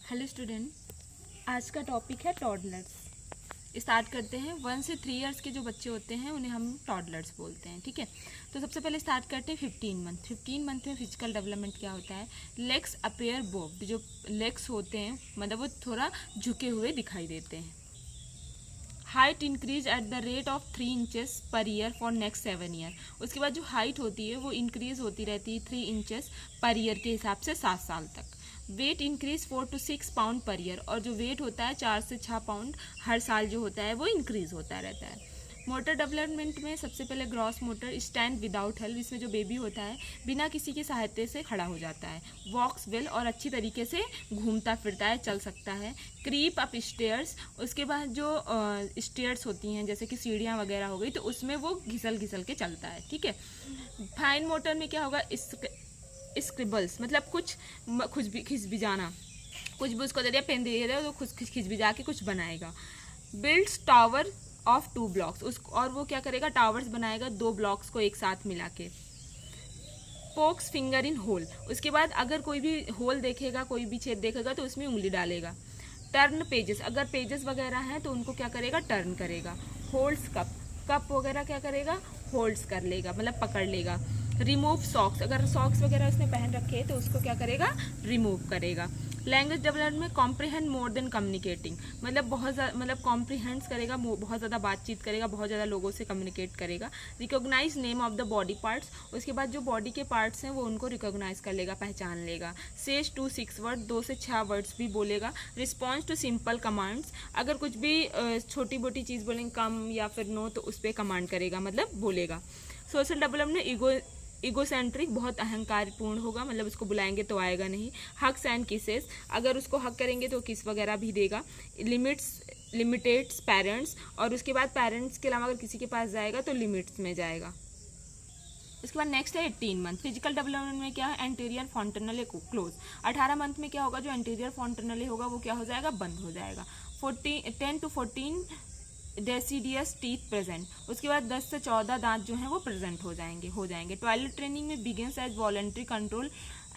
Hello student, आज का topic है टॉडलर्स। स्टार्ट करते हैं। 1 से 3 इयर्स के जो बच्चे होते हैं उन्हें हम टॉडलर्स बोलते हैं। ठीक है, तो सबसे पहले स्टार्ट करते हैं 15 मंथ। 15 मंथ में फिजिकल डेवलपमेंट क्या होता है? लेग्स अपीयर बोब्ड, जो लेग्स होते हैं मतलब वो थोड़ा झुके हुए दिखाई देते हैं। Height increase at the rate of 3 inches per year for next 7 year. उसके बाद जो हाइट होती है वो इंक्रीज होती रहती है 3 इंचेस पर ईयर के हिसाब से 7 साल तक। Weight increase 4 to 6 pound per year, और जो वेट होता है 4 से 6 पाउंड हर साल जो होता है वो इंक्रीज होता रहता है। मोटर डेवलपमेंट में सबसे पहले gross motor, stand without help, इसमें जो बेबी होता है बिना किसी की सहायता से खड़ा हो जाता है। वॉक्स वेल, और अच्छी तरीके से घूमता फिरता है, चल सकता है। क्रीप अप स्टेयर्स, उसके बाद जो स्टेयर्स होती हैं जैसे कि सीढ़ियाँ वगैरह हो गई तो उसमें वो घिसल घिसल के चलता है। ठीक है। फाइन मोटर में क्या होगा? स्क्रिबल्स, मतलब कुछ खिस बिजाना, कुछ भी उसको दे दिया, पेन दे दिया तो खुद खिस बिजा के कुछ बनाएगा। बिल्ड्स टावर ऑफ 2 ब्लॉक्स, उस और वो क्या करेगा? टावर्स बनाएगा 2 ब्लॉक्स को एक साथ मिला के। पोक्स फिंगर इन होल, उसके बाद अगर कोई भी होल देखेगा, कोई भी छेद देखेगा तो उसमें उंगली डालेगा। टर्न पेजेस, अगर पेजेस वगैरह हैं तो उनको क्या करेगा? टर्न करेगा। होल्ड्स कप, कप वगैरह क्या करेगा? होल्ड्स कर लेगा, मतलब पकड़ लेगा। रिमूव सॉक्स, अगर सॉक्स वगैरह उसने पहन रखे हैं तो उसको क्या करेगा? रिमूव करेगा। लैंग्वेज डेवलपमेंट में कॉम्प्रिहेंड मोर देन कम्युनिकेटिंग, मतलब बहुत ज़्यादा, मतलब कॉम्प्रिहेंड्स करेगा, बहुत ज़्यादा बातचीत करेगा, बहुत ज़्यादा लोगों से कम्युनिकेट करेगा। Recognise name of the body parts, उसके बाद जो बॉडी के पार्ट्स हैं वो उनको रिकॉग्नाइज कर लेगा, पहचान लेगा। सेज 2 to 6 वर्ड, 2 से 6 वर्ड्स भी बोलेगा। रिस्पॉन्स टू सिंपल कमांड्स, अगर कुछ भी छोटी मोटी चीज़ बोलेंगे, कम या फिर नो, तो उस पर कमांड करेगा, मतलब बोलेगा। सोशल डेवलपमेंट में ईगोसेंट्रिक, बहुत अहंकारपूर्ण होगा, मतलब उसको बुलाएंगे तो आएगा नहीं। हक्स एंड किसेस, अगर उसको हक करेंगे तो किस वगैरह भी देगा। लिमिटेड्स पेरेंट्स, और उसके बाद पेरेंट्स के अलावा अगर किसी के पास जाएगा तो लिमिट्स में जाएगा। उसके बाद नेक्स्ट है 18 मंथ। फिजिकल डेवलपमेंट में क्या है? Anterior फॉन्टनले close. 18 मंथ में क्या होगा? जो एंटीरियर फॉन्टनले होगा वो क्या हो जाएगा? बंद हो जाएगा। 10 to 14 डेसिडियस टीथ प्रेजेंट, उसके बाद 10 से 14 दांत जो हैं वो प्रेजेंट हो जाएंगे। टॉयलेट ट्रेनिंग में begins as voluntary control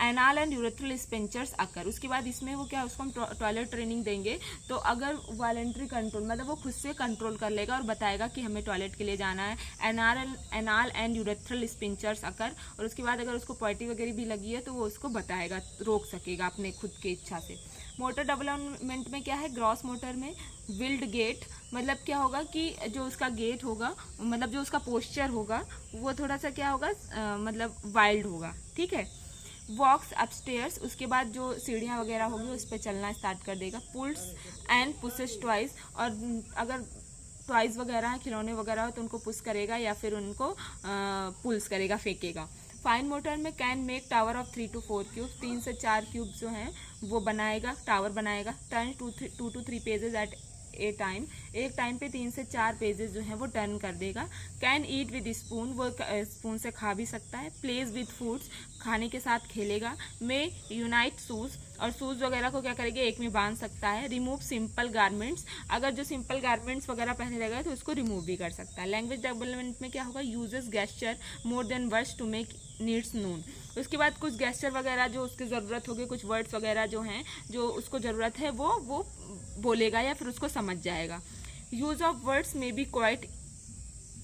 anal and urethral sphincters occur, उसके बाद इसमें वो क्या, उसको हम टॉयलेट ट्रेनिंग देंगे तो अगर वॉलंटरी कंट्रोल, मतलब वो खुद से कंट्रोल कर लेगा और बताएगा कि हमें टॉयलेट के लिए जाना है। एनाल एंड यूरेथ्रल स्पेंचर्स अकर, और उसके बाद अगर उसको पॉटी वगैरह भी लगी है तो वो उसको बताएगा, रोक सकेगा अपने खुद की इच्छा से। मोटर डेवलपमेंट में क्या है? ग्रॉस मोटर में विल्ड गेट, मतलब क्या होगा कि जो उसका गेट होगा, मतलब जो उसका पोस्चर होगा वो थोड़ा सा क्या होगा, मतलब वाइल्ड होगा। ठीक है। वॉक्स अपस्टेयर्स, उसके बाद जो सीढ़ियाँ वगैरह होगी उस पर चलना स्टार्ट कर देगा। पुल्स एंड पुशेस ट्वाइस, और अगर टॉयज वगैरह हैं, खिलौने वगैरह हो तो उनको पुश करेगा या फिर उनको पुल्स करेगा, फेंकेगा। फाइन मोटर में can make tower of 3 to 4 cubes, 3 से 4 क्यूब जो हैं वो बनाएगा, टावर बनाएगा। Turn 2 to 3 pages at a time, एक टाइम पे 3 से 4 पेजेस जो हैं वो टर्न कर देगा। कैन ईट विद स्पून, वो स्पून से खा भी सकता है। प्लेज विद फूड्स, खाने के साथ खेलेगा। में यूनाइट शूज, और शूज़ वगैरह को क्या करेगा? एक में बांध सकता है। रिमूव सिंपल गारमेंट्स, अगर जो सिंपल गारमेंट्स वगैरह पहने रहेगा तो उसको रिमूव भी कर सकता है। लैंग्वेज डेवलपमेंट में क्या होगा? Uses gesture more than words to make needs known, उसके बाद कुछ गेस्चर वगैरह जो उसकी ज़रूरत होगी, कुछ वर्ड्स वगैरह जो हैं जो उसको ज़रूरत है वो बोलेगा या फिर उसको समझ जाएगा। यूज़ ऑफ वर्ड्स में बी क्वाइट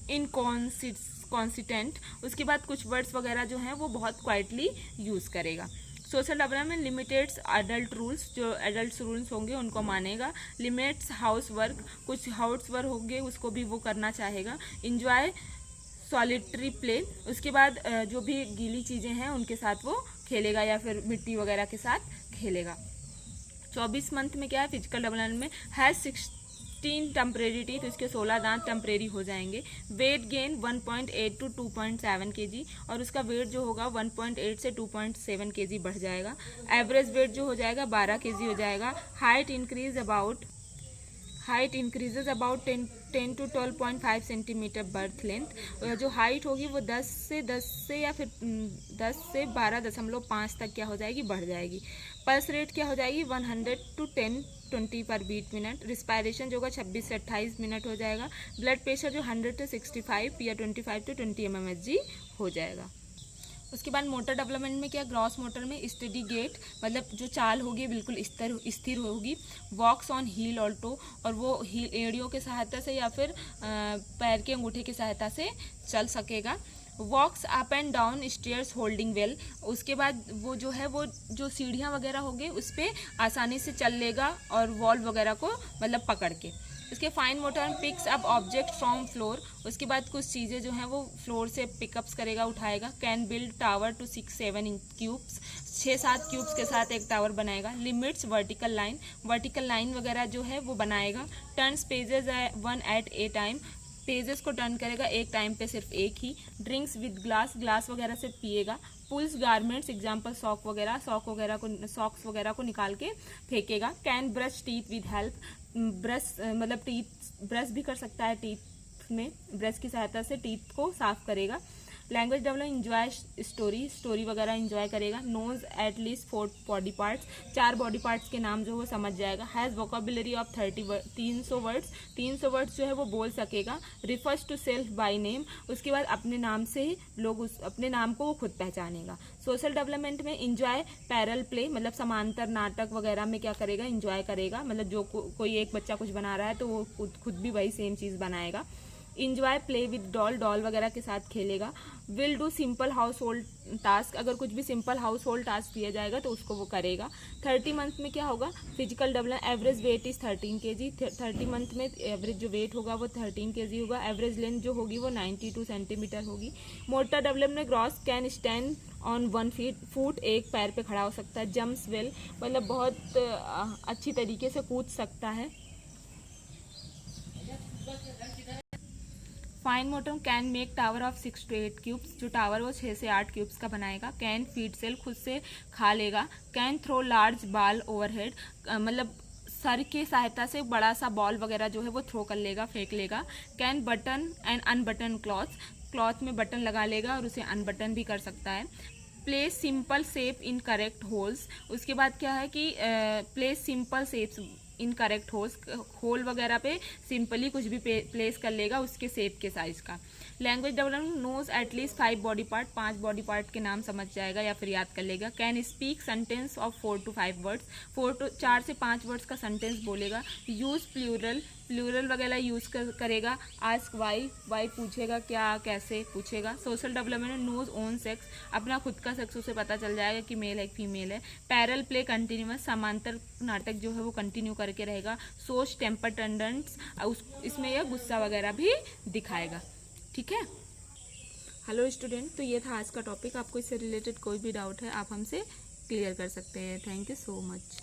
इनकॉन्सिस्टेंट, उसके बाद कुछ वर्ड्स वगैरह जो हैं वो बहुत क्वाइटली यूज़ करेगा। Social development limiteds adult rules, जो एडल्ट रूल्स होंगे उनको मानेगा। लिमिट्स हाउस वर्क, कुछ हाउस वर्क होंगे उसको भी वो करना चाहेगा। इंजॉय सॉलिटरी प्ले, उसके बाद जो भी गीली चीज़ें हैं उनके साथ वो खेलेगा या फिर मिट्टी वगैरह के साथ खेलेगा। 24 मंथ में क्या है? फिजिकल डेवलपमेंट में हैज़ 16 टेम्परेरी टीथ, इसके 16 दांत टेम्परेरी हो जाएंगे। वेट गेन 1.8 to 2.7 kg, और उसका वेट जो होगा 1.8 से 2.7 kg बढ़ जाएगा। एवरेज वेट जो हो जाएगा 12 kg हो जाएगा। Height increases about 10 to 12.5 centimetre birth length, जो हाइट होगी वो 10 से या फिर 10 से 12.5 तक क्या हो जाएगी? बढ़ जाएगी। पल्स रेट क्या हो जाएगी? 100 to 1020 पर बीट मिनट। रिस्पायरेशन जो होगा 26 से 28 मिनट हो जाएगा। ब्लड प्रेशर जो 100 to 65 या 25 to 20 mmHg हो जाएगा। उसके बाद मोटर डेवलपमेंट में क्या, ग्रॉस मोटर में स्टेडी गेट, मतलब जो चाल होगी बिल्कुल स्थिर होगी। वॉक्स ऑन हील ऑल्टो, और वो हील एड़ियों की सहायता से या फिर पैर के अंगूठे की सहायता से चल सकेगा। Walks up and down stairs holding well, उसके बाद वो जो है वो जो सीढ़ियाँ वगैरह होगी उस पर आसानी से चल लेगा और वॉल वगैरह को मतलब पकड़ के। उसके fine motor picks up object from floor, उसके बाद कुछ चीज़ें जो हैं वो फ्लोर से पिकअप्स करेगा, उठाएगा। Can build tower to 6-7 cubes, 6-7 cubes के साथ एक टावर बनाएगा। लिमिट्स वर्टिकल लाइन वगैरह जो है वो बनाएगा। Turns pages 1 at a time, pages को टर्न करेगा एक टाइम पे सिर्फ एक ही। ड्रिंक्स विद ग्लास वगैरह से पिएगा। पुल्स गारमेंट्स, एग्जाम्पल सॉक्स वगैरह को निकाल के फेंकेगा। Can brush teeth with help, brush मतलब ब्रश भी कर सकता है, टीथ में ब्रश की सहायता से टीथ को साफ करेगा। लैंग्वेज डेवलप, इंजॉय स्टोरी वगैरह इंजॉय करेगा। Knows at least 4 body parts, 4 body parts के नाम जो वो समझ जाएगा। हैज़ वोकेबुलरी ऑफ 300 वर्ड्स जो है वो बोल सकेगा। Refers to self by name, उसके बाद अपने नाम से ही लोग अपने नाम को वो खुद पहचानेगा। सोशल डेवलपमेंट में इंजॉय पैरल प्ले, मतलब समांतर नाटक वगैरह में क्या करेगा, इंजॉय करेगा। मतलब जो कोई एक बच्चा कुछ बना रहा है तो वो खुद भी वही सेम चीज़ बनाएगा। इंजॉय प्ले विद डॉल वगैरह के साथ खेलेगा। Will do simple house hold task, अगर कुछ भी सिंपल हाउस होल्ड टास्क दिया जाएगा तो उसको वो करेगा। 30 मंथ में क्या होगा, physical development, average weight is 13 kg, 30 month में एवरेज जो वेट होगा वो 13 kg होगा। एवरेज लेंथ जो होगी वो 92 सेंटीमीटर होगी। मोटर डेवलपमेंट में gross can stand on 1 foot, एक पैर पे खड़ा हो सकता है। जम्प्स वेल, मतलब बहुत अच्छी तरीके से कूद सकता है। Fine motor can make tower of 6 to 8 cubes, जो टावर वो 6 से 8 क्यूब्स का बनाएगा। कैन फीड सेल, खुद से खा लेगा। Can throw large ball overhead, मतलब सर की सहायता से बड़ा सा बॉल वगैरह जो है वो थ्रो कर लेगा, फेंक लेगा। Can button and unbutton cloth में बटन लगा लेगा और उसे अनबटन भी कर सकता है। Place simple shape in correct holes, उसके बाद क्या है कि place simple shapes in correct hole वगैरह पे सिंपली कुछ भी प्लेस कर लेगा उसके शेप के साइज का। Language development, knows at least 5 body part, 5 body part के नाम समझ जाएगा या फिर याद कर लेगा। Can speak sentence of 4 to 5 words, 4 से 5 वर्ड्स का सेंटेंस बोलेगा। यूज प्लूरल वगैरह यूज करेगा। आस्क वाई पूछेगा, क्या कैसे पूछेगा। Social development, knows own sex, अपना खुद का सेक्स उसे पता चल जाएगा कि मेल है फीमेल है। पैरल प्ले कंटिन्यूअस, समांतर नाटक जो है वो कंटिन्यू करके रहेगा। सोच टेम्पर टेंडेंट्स, इसमें यह गुस्सा वगैरह भी दिखाएगा। ठीक है। हेलो स्टूडेंट, तो ये था आज का टॉपिक। आपको इससे रिलेटेड कोई भी डाउट है आप हमसे क्लियर कर सकते हैं। Thank you so much.